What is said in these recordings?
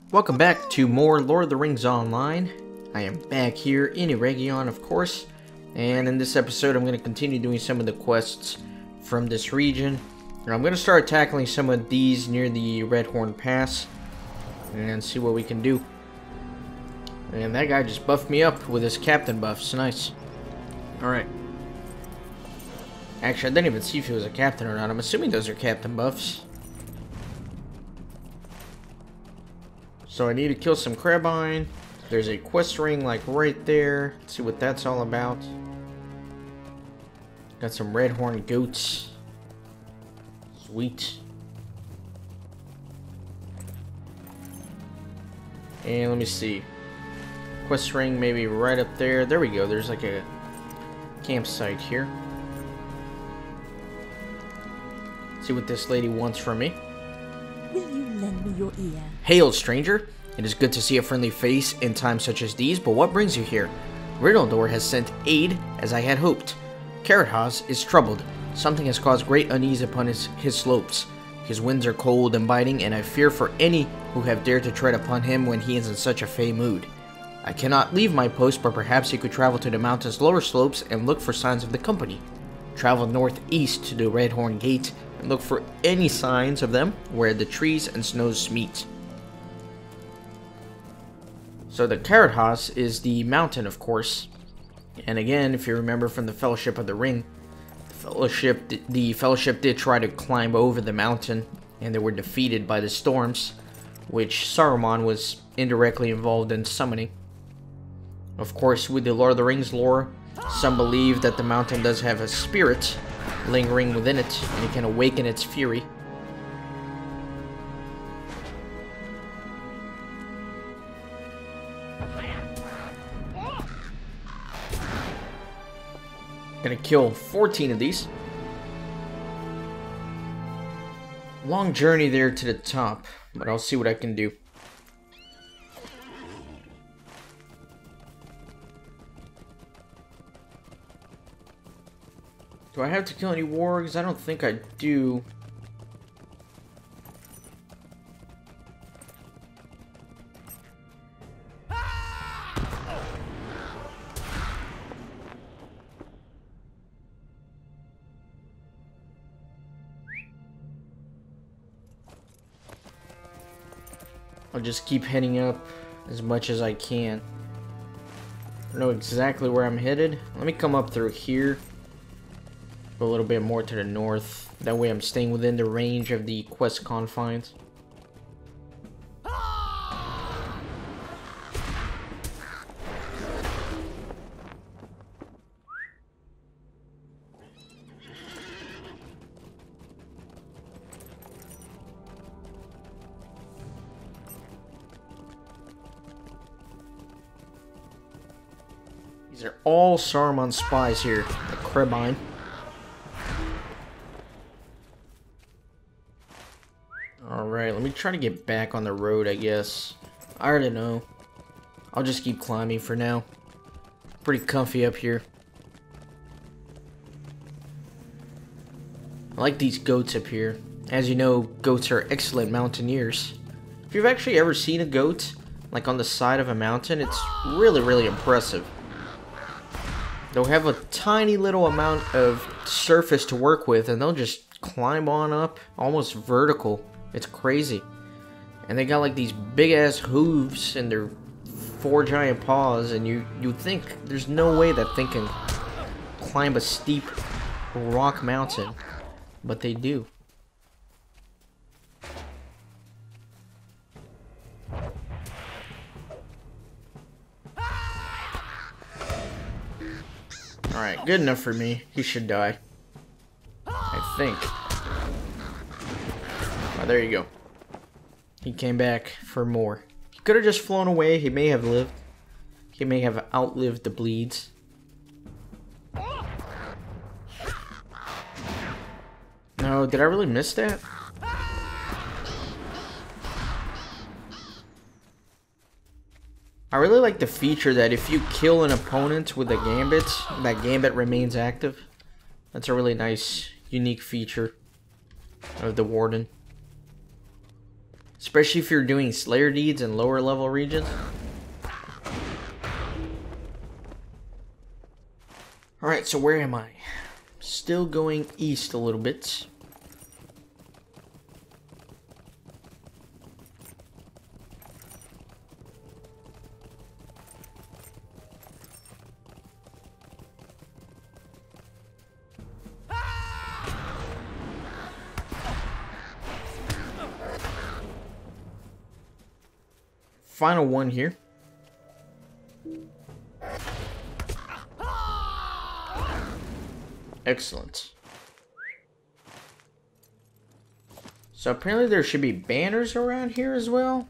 Welcome back to more Lord of the Rings Online. I am back here in Eregion, of course, and in this episode I'm going to continue doing some of the quests from this region. And I'm going to start tackling some of these near the Redhorn Pass and see what we can do. And that guy just buffed me up with his captain buffs. Nice. Alright. Actually, I didn't even see if he was a captain or not. I'm assuming those are captain buffs. So I need to kill some Crabine. There's a quest ring like right there. Let's see what that's all about. Got some Redhorn goats. Sweet. And let me see. Quest ring maybe right up there. There we go. There's like a campsite here. See what this lady wants from me. Will you lend me your ear? Hail, stranger. It is good to see a friendly face in times such as these, but what brings you here? Mordor has sent aid as I had hoped. J.R.R. is troubled. Something has caused great unease upon his slopes. His winds are cold and biting, and I fear for any who have dared to tread upon him when he is in such a fey mood. I cannot leave my post, but perhaps you could travel to the mountain's lower slopes and look for signs of the company. Travel northeast to the Redhorn Gate and look for any signs of them where the trees and snows meet. So the J.R.R. is the mountain, of course. And again, if you remember from the Fellowship of the Ring, the Fellowship did try to climb over the mountain, and they were defeated by the storms, which Sauron was indirectly involved in summoning. Of course, with the Lord of the Rings lore, some believe that the mountain does have a spirit lingering within it, and it can awaken its fury. Gonna kill 14 of these. Long journey there to the top, but I'll see what I can do. Do I have to kill any wargs? I don't think I do. I'll just keep heading up as much as I can. I don't know exactly where I'm headed. Let me come up through here. A little bit more to the north. That way I'm staying within the range of the quest confines. These are all Saruman spies here. The Crabine. Alright, let me try to get back on the road, I guess. I already know. I'll just keep climbing for now. Pretty comfy up here. I like these goats up here. As you know, goats are excellent mountaineers. If you've actually ever seen a goat, like on the side of a mountain, it's really, really impressive. They'll have a tiny little amount of surface to work with, and they'll just climb on up, almost vertical. It's crazy. And they got like these big ass hooves and their 4 giant paws, and you think there's no way that thing can climb a steep rock mountain, but they do. Alright, good enough for me. He should die, I think. Oh, there you go. He came back for more. He could have just flown away. He may have lived. He may have outlived the bleeds. No, did I really miss that? I really like the feature that if you kill an opponent with a gambit, that gambit remains active. That's a really nice, unique feature of the Warden. especially if you're doing Slayer deeds in lower level regions. Alright, so where am I? Still going east a little bit. Final one here. Excellent. So apparently there should be banners around here as well.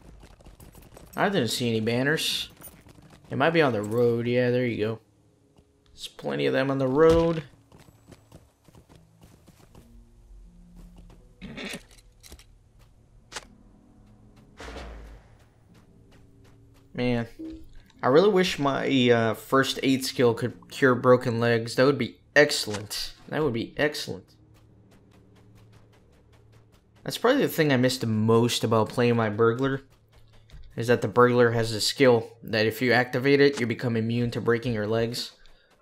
I didn't see any banners. It might be on the road. Yeah, there you go. There's plenty of them on the road. Man, I really wish my first aid skill could cure broken legs. That would be excellent. That would be excellent. That's probably the thing I missed the most about playing my burglar, is that the burglar has a skill that if you activate it, you become immune to breaking your legs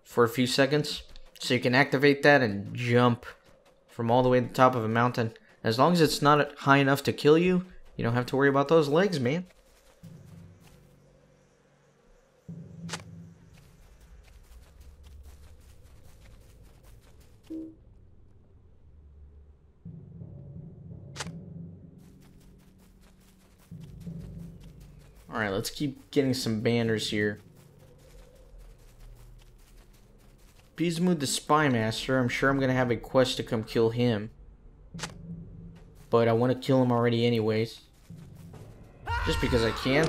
for a few seconds. So you can activate that and jump from all the way to the top of a mountain. As long as it's not high enough to kill you, you don't have to worry about those legs, man. Alright, let's keep getting some banners here. Bismuth the Spy Master. I'm sure I'm going to have a quest to come kill him. But I want to kill him already anyways. Just because I can.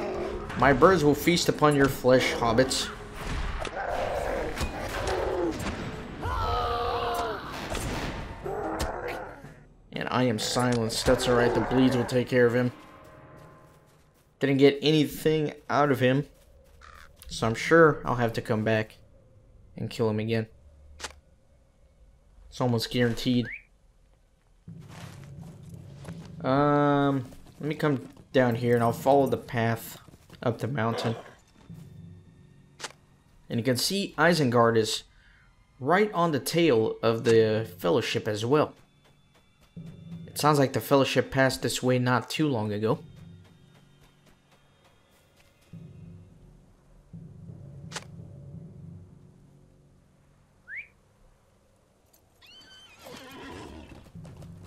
My birds will feast upon your flesh, hobbits. And I am silenced. That's alright, the bleeds will take care of him. Didn't get anything out of him, so I'm sure I'll have to come back and kill him again. It's almost guaranteed. Let me come down here and I'll follow the path up the mountain. And you can see Isengard is right on the tail of the Fellowship as well. It sounds like the Fellowship passed this way not too long ago.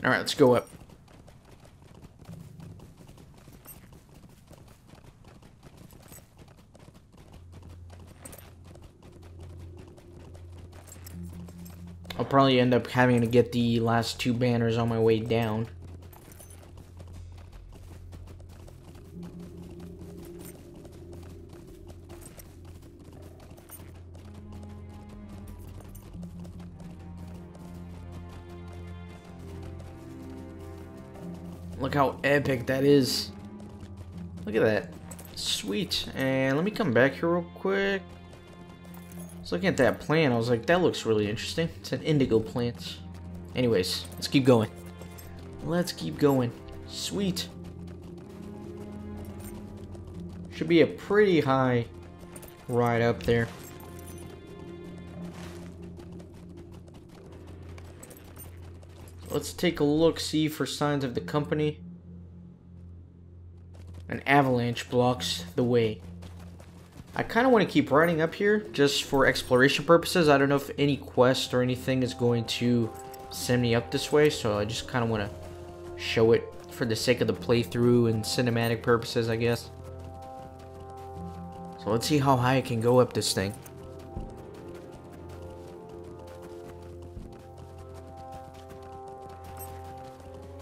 Alright, let's go up. I'll probably end up having to get the last two banners on my way down. Look how epic that is. Look at that. Sweet. And let me come back here real quick. I was looking at that plant. I was like, that looks really interesting. It's an indigo plant. Anyways, let's keep going. Let's keep going. Sweet. Should be a pretty high ride up there. Let's take a look, see for signs of the company. An avalanche blocks the way. I kind of want to keep riding up here just for exploration purposes. I don't know if any quest or anything is going to send me up this way, so I just kind of want to show it for the sake of the playthrough and cinematic purposes, I guess. So let's see how high I can go up this thing.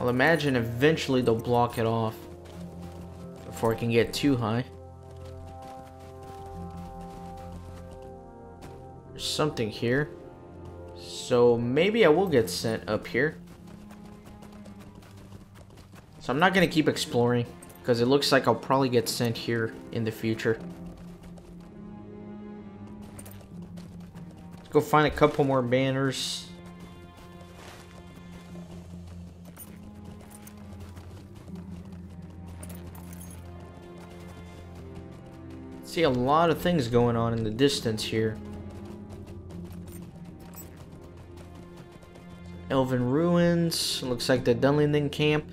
I'll imagine eventually they'll block it off before I can get too high. There's something here. So maybe I will get sent up here. So I'm not going to keep exploring because it looks like I'll probably get sent here in the future. Let's go find a couple more banners. See a lot of things going on in the distance here. Elven ruins. Looks like the Dunlending camp.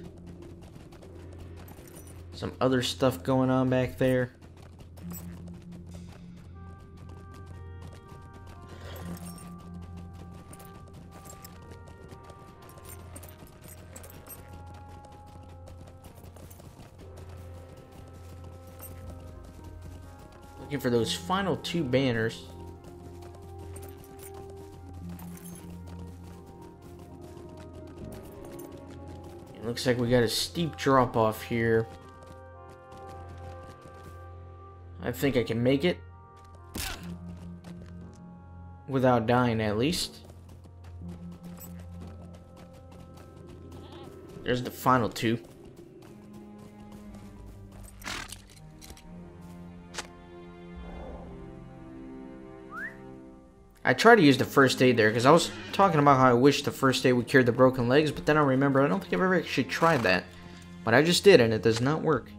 Some other stuff going on back there. Looking for those final 2 banners. It looks like we got a steep drop off here. I think I can make it. Without dying, at least. There's the final 2. I tried to use the first aid there because I was talking about how I wish the first aid would cure the broken legs, but then I remember I don't think I've ever actually tried that. But I just did, and it does not work.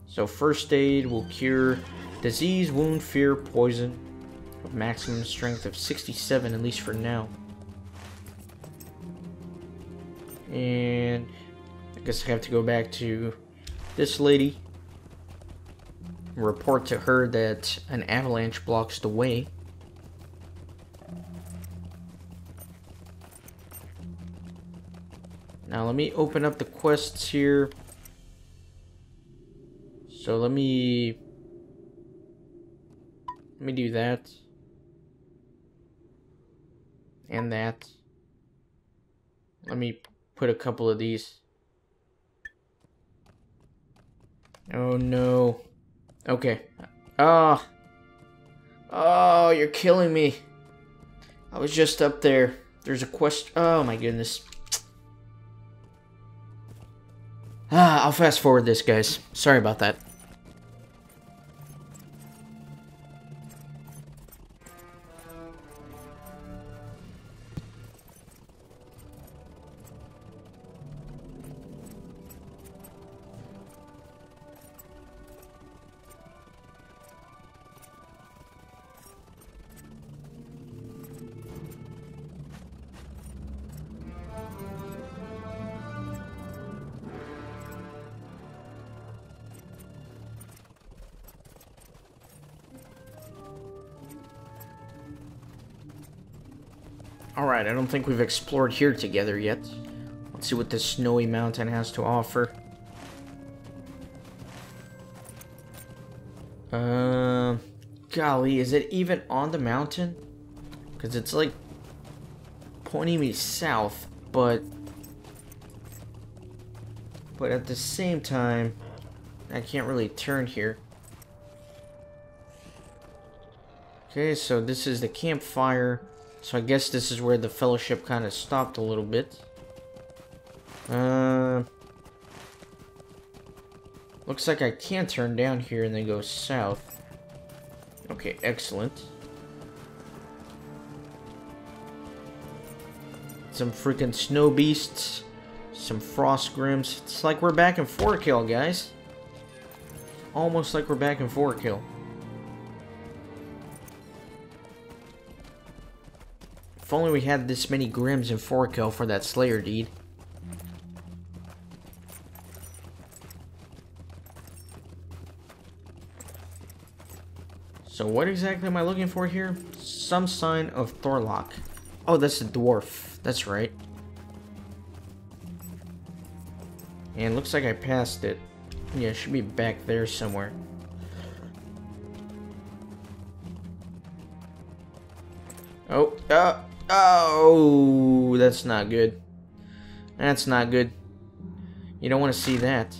So first aid will cure disease, wound, fear, poison. Of maximum strength of 67, at least for now. And I guess I have to go back to this lady. Report to her that an avalanche blocks the way. Now let me open up the quests here. So let me do that. And that. Let me put a couple of these. Oh no. Okay. Oh, you're killing me. I was just up there. There's a quest. Oh my goodness. I'll fast forward this, guys. Sorry about that. Alright, I don't think we've explored here together yet. Let's see what this snowy mountain has to offer. Golly, is it even on the mountain? Because it's like pointing me south, but at the same time, I can't really turn here. Okay, so this is the campfire. So I guess this is where the fellowship kind of stopped a little bit. Looks like I can turn down here and then go south. Okay, excellent. Some freaking snow beasts. Some frost grims. It's like we're back in 4Kill, guys. Almost like we're back in 4Kill. If only we had this many Grims in 4Kill for that Slayer deed. So what exactly am I looking for here? Some sign of Thorlock. Oh, that's a dwarf. That's right. And looks like I passed it. Yeah, it should be back there somewhere. Oh, that's not good. That's not good. You don't want to see that.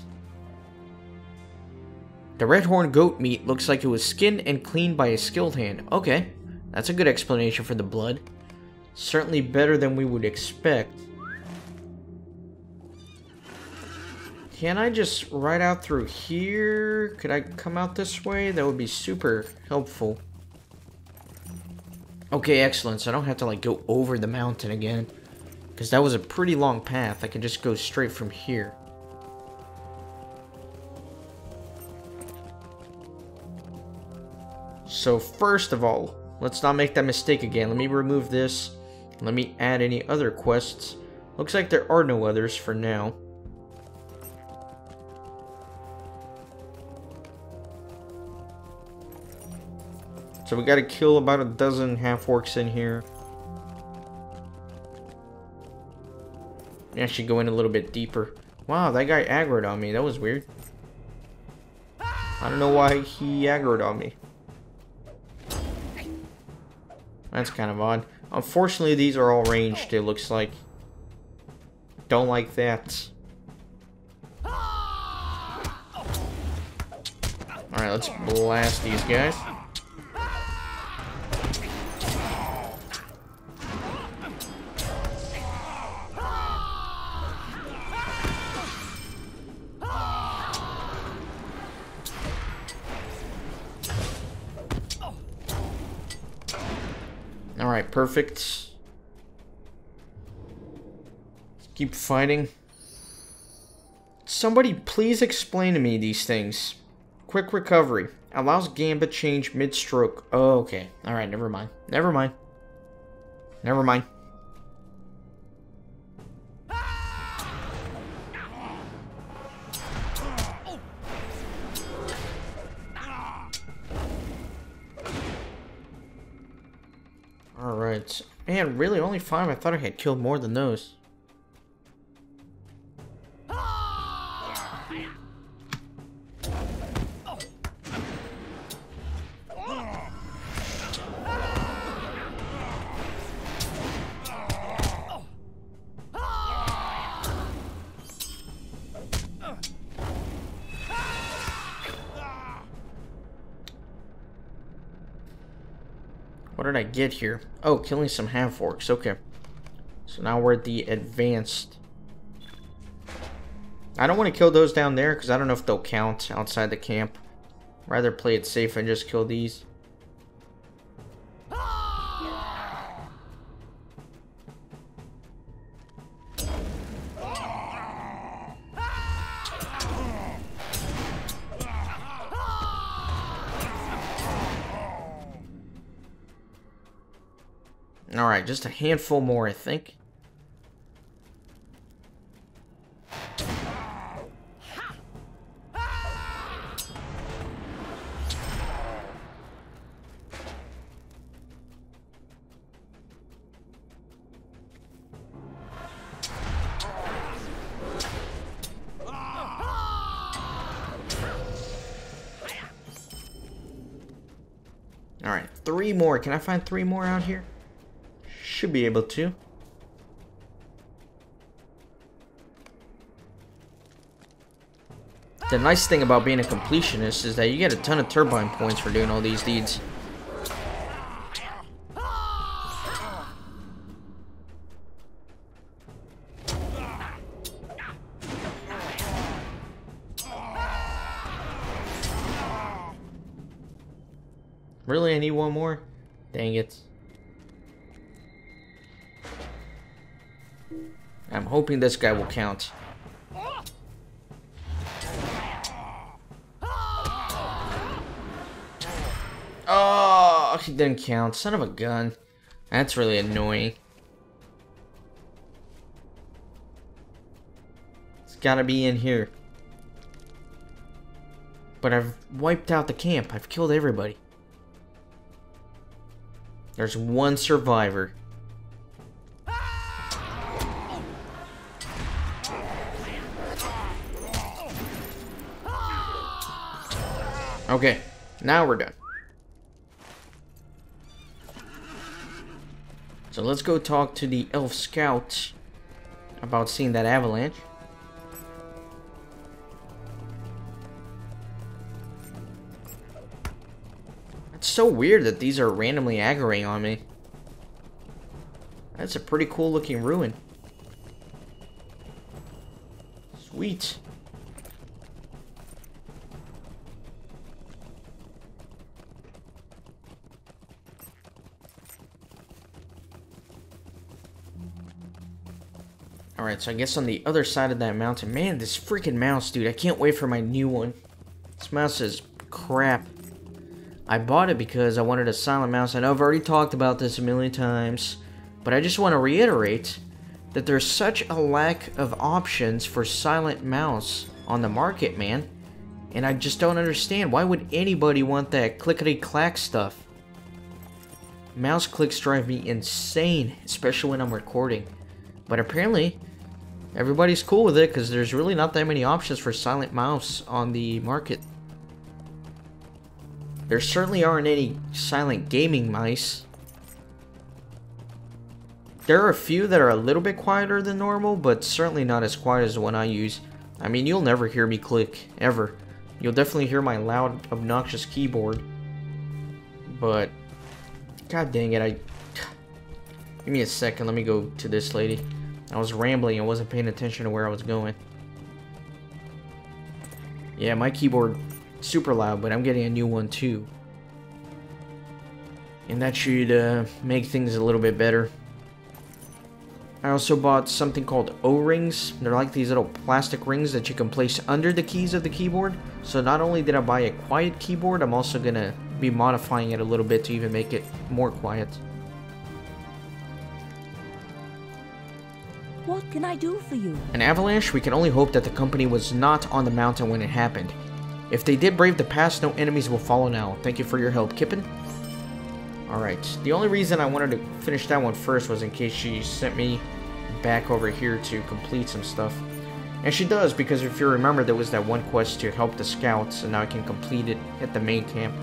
The Redhorn goat meat looks like it was skinned and cleaned by a skilled hand. Okay, that's a good explanation for the blood. Certainly better than we would expect. Can I just ride out through here? Could I come out this way? That would be super helpful. Okay, excellent. So I don't have to like go over the mountain again. Because that was a pretty long path. I can just go straight from here. so first of all, let's not make that mistake again. Let me remove this. Let me add any other quests. Looks like there are no others for now. So we gotta kill about a dozen half-orcs in here. Actually go in a little bit deeper. Wow, that guy aggroed on me. That was weird. I don't know why he aggroed on me. That's kind of odd. Unfortunately, these are all ranged, it looks like. Don't like that. Alright, let's blast these guys. Alright, perfect. Let's keep fighting. Somebody please explain to me these things. Quick recovery. Allows gambit change mid-stroke. Oh, okay. Alright, never mind. Never mind. Never mind. Alright. Man, really? Only 5? I thought I had killed more than those. What did I get here? Oh, killing some half-orcs. Okay. So now we're at the advanced. I don't want to kill those down there because I don't know if they'll count outside the camp. Rather play it safe and just kill these. Alright, just a handful more, I think. Alright, 3 more. Can I find 3 more out here? Should be able to. The nice thing about being a completionist is that you get a ton of turbine points for doing all these deeds. Really, I need one more? Dang it. I'm hoping this guy will count. Oh, he didn't count. Son of a gun. That's really annoying. It's gotta be in here. But I've wiped out the camp. I've killed everybody. There's one survivor. Okay, now we're done. So let's go talk to the elf scout about seeing that avalanche. It's so weird that these are randomly aggroing on me. That's a pretty cool looking ruin. Sweet. Alright, so I guess on the other side of that mountain. Man, this freaking mouse, dude. I can't wait for my new one. This mouse is crap. I bought it because I wanted a silent mouse. I know I've already talked about this a million times, but I just want to reiterate that there's such a lack of options for silent mouse on the market, man. And I just don't understand. Why would anybody want that clickety-clack stuff? Mouse clicks drive me insane, especially when I'm recording. But apparently, everybody's cool with it because there's really not that many options for silent mouse on the market. There certainly aren't any silent gaming mice. There are a few that are a little bit quieter than normal, but certainly not as quiet as the one I use. I mean, you'll never hear me click, ever. You'll definitely hear my loud, obnoxious keyboard. But, god dang it, give me a second, let me go to this lady. I was rambling, I wasn't paying attention to where I was going. Yeah, my keyboard, super loud, but I'm getting a new one too. And that should make things a little bit better. I also bought something called O-rings. They're like these little plastic rings that you can place under the keys of the keyboard. So not only did I buy a quiet keyboard, I'm also gonna be modifying it a little bit to even make it more quiet. What can I do for you? An avalanche? We can only hope that the company was not on the mountain when it happened. If they did brave the past, no enemies will follow now. Thank you for your help, Kippen. Alright, the only reason I wanted to finish that one first was in case she sent me back over here to complete some stuff. And she does, because if you remember, there was that one quest to help the scouts, and now I can complete it at the main camp.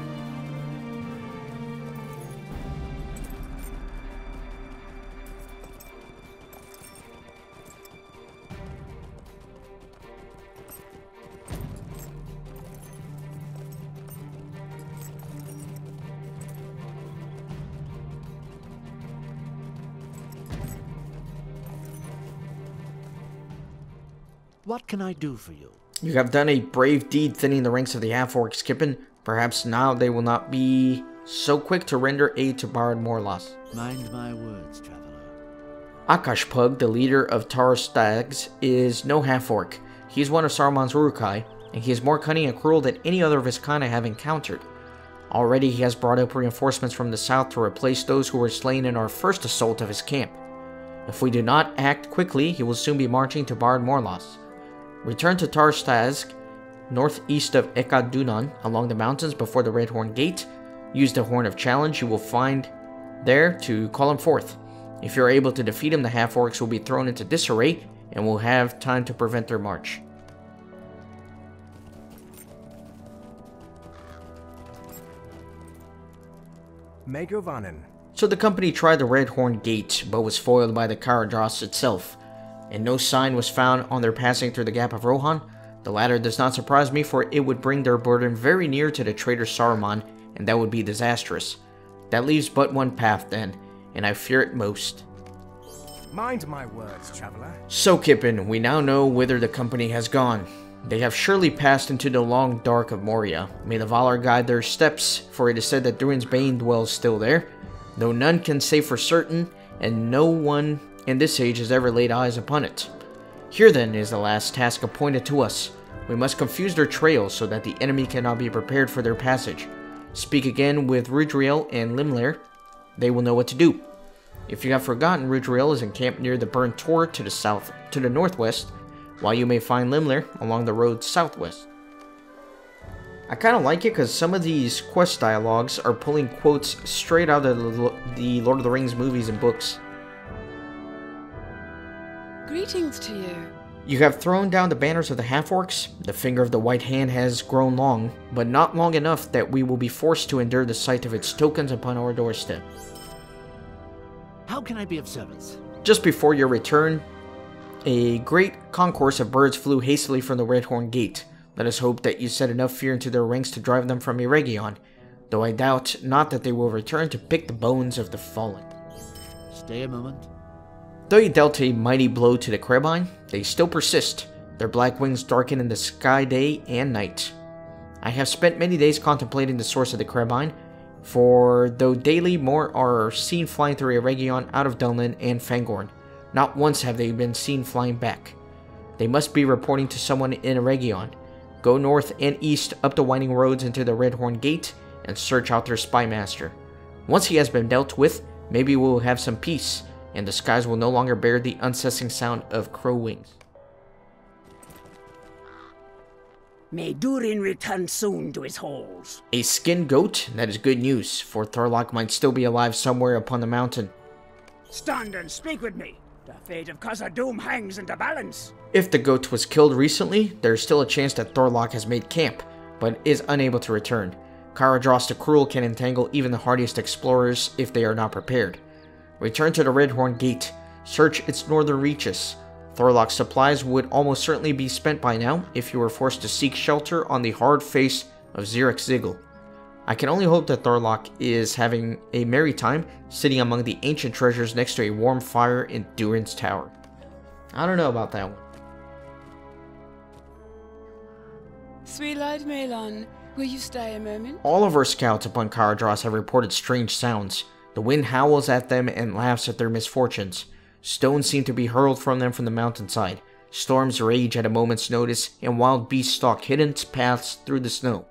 What can I do for you? You have done a brave deed thinning the ranks of the half-orcs, Kippen. Perhaps now they will not be so quick to render aid to Bard Morlas. Mind my words, traveler. Akashpug, the leader of Tarostags, is no half-orc. He is one of Saruman's Urukai, and he is more cunning and cruel than any other of his kind I have encountered. Already he has brought up reinforcements from the south to replace those who were slain in our first assault of his camp. If we do not act quickly, he will soon be marching to Bard Morlas. Return to Tarstazg, northeast of Ekadunan, along the mountains before the Redhorn gate. Use the Horn of Challenge you will find there to call him forth. If you are able to defeat him, the half-orcs will be thrown into disarray and will have time to prevent their march. Megovanen. So the company tried the Redhorn gate, but was foiled by the Karadros itself, and no sign was found on their passing through the Gap of Rohan. The latter does not surprise me, for it would bring their burden very near to the traitor Saruman, and that would be disastrous. That leaves but one path then, and I fear it most. Mind my words, traveler. So Kippen, we now know whither the company has gone. They have surely passed into the long dark of Moria. May the Valar guide their steps, for it is said that Durin's Bane dwells still there, though none can say for certain, and no one in this age has ever laid eyes upon it. Here then is the last task appointed to us. We must confuse their trails so that the enemy cannot be prepared for their passage. Speak again with Rudriel and Limler. They will know what to do. If you have forgotten, Rudriel is encamped near the burnt tor to the northwest, while you may find Limler along the road southwest. I kind of like it because some of these quest dialogues are pulling quotes straight out of the Lord of the Rings movies and books. Greetings to you. You have thrown down the banners of the half-orcs. The finger of the White Hand has grown long, but not long enough that we will be forced to endure the sight of its tokens upon our doorstep. How can I be of service? Just before your return, a great concourse of birds flew hastily from the Redhorn gate. Let us hope that you set enough fear into their ranks to drive them from Eregion, though I doubt not that they will return to pick the bones of the fallen. Stay a moment. Though you dealt a mighty blow to the Krebine, they still persist. Their black wings darken in the sky day and night. I have spent many days contemplating the source of the Krebine, for though daily more are seen flying through Eregion out of Dunlin and Fangorn, not once have they been seen flying back. They must be reporting to someone in Eregion. Go north and east up the winding roads into the Redhorn gate, and search out their spy master. Once he has been dealt with, maybe we'll have some peace, and the skies will no longer bear the unceasing sound of crow wings. May Durin return soon to his halls. A skinned goat? That is good news, for Thorlock might still be alive somewhere upon the mountain. Stand and speak with me. The fate of Khazad-dûm hangs in the balance. If the goat was killed recently, there is still a chance that Thorlock has made camp, but is unable to return. Caradhras the Cruel can entangle even the hardiest explorers if they are not prepared. Return to the Redhorn Gate. Search its northern reaches. Thorlock's supplies would almost certainly be spent by now if you were forced to seek shelter on the hard face of Xirax-Ziggle. I can only hope that Thorlock is having a merry time sitting among the ancient treasures next to a warm fire in Durin's tower. I don't know about that one. Sweet-eyed Melon, will you stay a moment? All of our scouts upon Caradhras have reported strange sounds. The wind howls at them and laughs at their misfortunes. Stones seem to be hurled from them from the mountainside. Storms rage at a moment's notice, and wild beasts stalk hidden paths through the snow.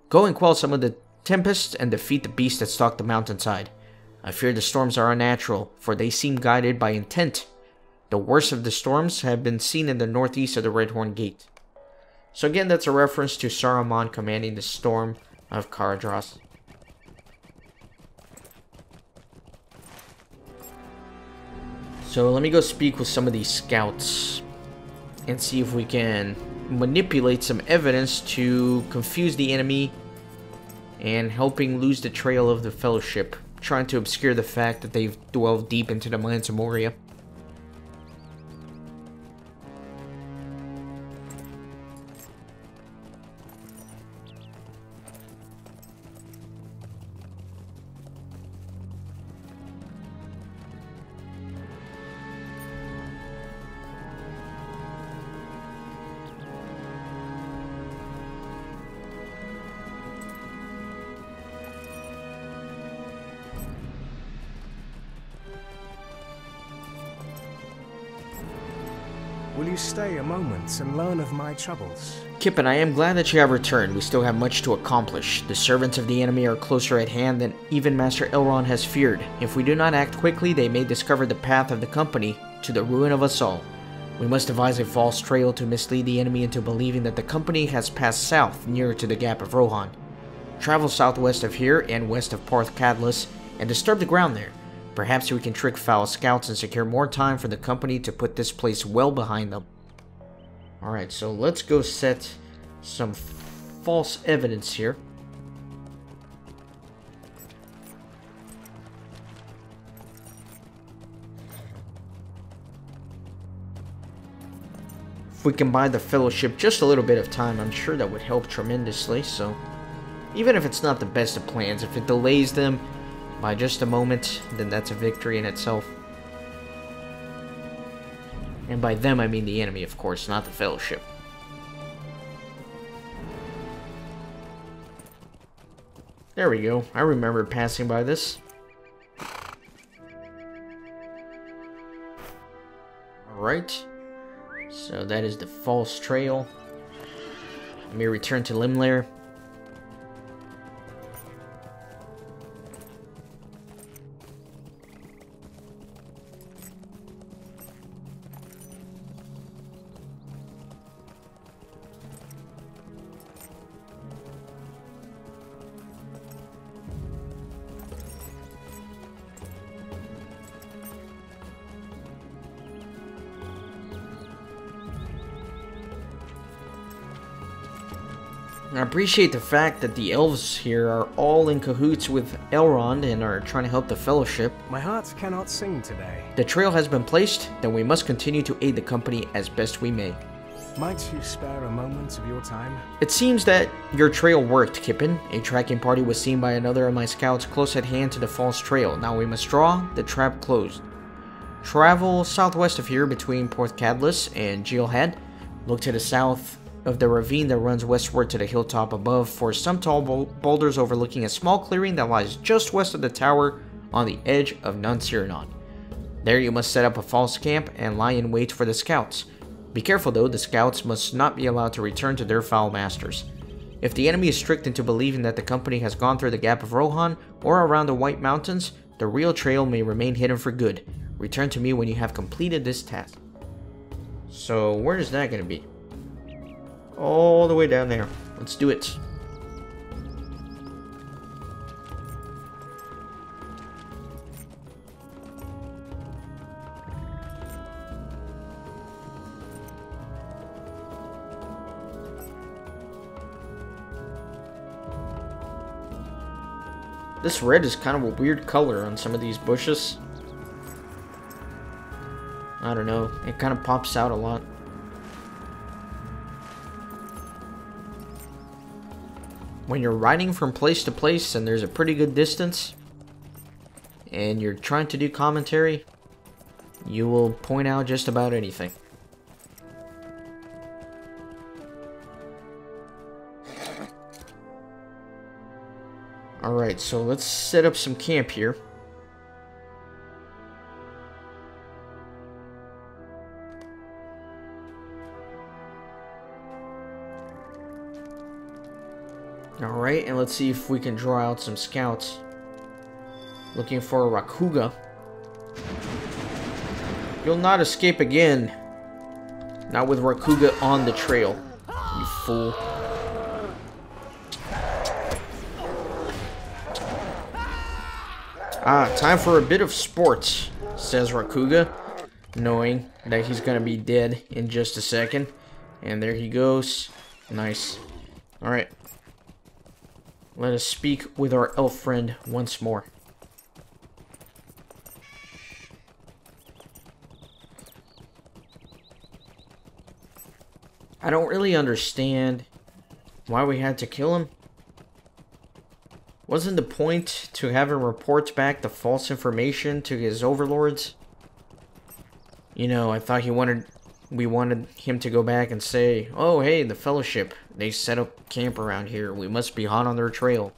Go and quell some of the tempests and defeat the beasts that stalk the mountainside. I fear the storms are unnatural, for they seem guided by intent. The worst of the storms have been seen in the northeast of the Redhorn Gate. So again, that's a reference to Saruman commanding the storm of Caradhras. So let me go speak with some of these scouts and see if we can manipulate some evidence to confuse the enemy and helping lose the trail of the Fellowship, trying to obscure the fact that they've dwelled deep into the mines of Moria. Will you stay a moment and learn of my troubles? Kippen, I am glad that you have returned. We still have much to accomplish. The servants of the enemy are closer at hand than even Master Elrond has feared. If we do not act quickly, they may discover the path of the company to the ruin of us all. We must devise a false trail to mislead the enemy into believing that the company has passed south nearer to the Gap of Rohan. Travel southwest of here and west of Porth Cadlis and disturb the ground there. Perhaps we can trick foul scouts and secure more time for the company to put this place well behind them. Alright, so let's go set some false evidence here. If we can buy the Fellowship just a little bit of time, I'm sure that would help tremendously. So even if it's not the best of plans, if it delays them by just a moment, then that's a victory in itself. And by them, I mean the enemy, of course, not the Fellowship. There we go. I remember passing by this. Alright. So that is the false trail. Let me return to Limlair. I appreciate the fact that the elves here are all in cahoots with Elrond and are trying to help the Fellowship. My heart cannot sing today. The trail has been placed, then we must continue to aid the company as best we may. Might you spare a moment of your time? It seems that your trail worked, Kippen. A tracking party was seen by another of my scouts close at hand to the false trail. Now we must draw the trap closed. Travel southwest of here between Porth Cadlis and Geelhead. Look to the south of the ravine that runs westward to the hilltop above for some tall boulders overlooking a small clearing that lies just west of the tower on the edge of Nunciranon. There you must set up a false camp and lie in wait for the scouts. Be careful though, the scouts must not be allowed to return to their foul masters. If the enemy is tricked into believing that the company has gone through the Gap of Rohan or around the White Mountains, the real trail may remain hidden for good. Return to me when you have completed this task. So, where is that going to be? All the way down there. Let's do it. This red is kind of a weird color on some of these bushes. I don't know, it kind of pops out a lot. When you're riding from place to place and there's a pretty good distance, and you're trying to do commentary, you will point out just about anything. Alright, so let's set up some camp here. Alright, and let's see if we can draw out some scouts. Looking for a Rakuga. You'll not escape again. Not with Rakuga on the trail, you fool. Ah, time for a bit of sports, says Rakuga, knowing that he's gonna be dead in just a second. And there he goes. Nice. Alright. Let us speak with our elf friend once more. I don't really understand why we had to kill him. Wasn't the point to have him report back the false information to his overlords? You know, I thought we wanted him to go back and say, "Oh, hey, the Fellowship, they set up camp around here. We must be hot on their trail."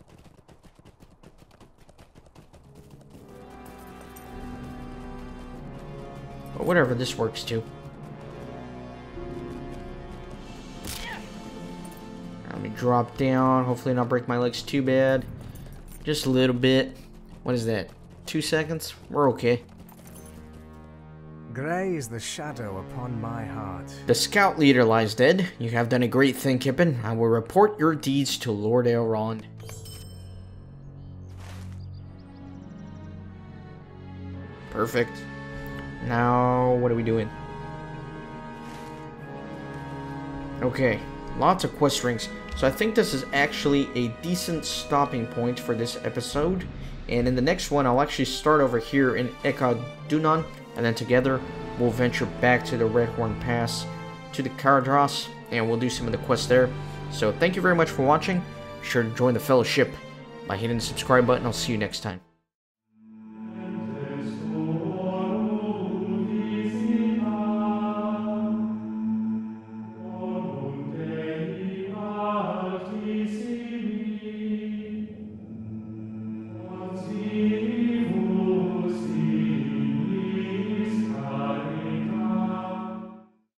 But whatever, this works too. Let me drop down, hopefully not break my legs too bad. Just a little bit. What is that? 2 seconds? We're okay. Grey is the shadow upon my heart. The scout leader lies dead. You have done a great thing, Kippen. I will report your deeds to Lord Elrond. Perfect. Now, what are we doing? Okay, lots of quest rings. So I think this is actually a decent stopping point for this episode. And in the next one, I'll actually start over here in Ekadunan. And then together, we'll venture back to the Redhorn Pass, to the Caradhras, and we'll do some of the quests there. So thank you very much for watching. Be sure to join the Fellowship by hitting the subscribe button. I'll see you next time.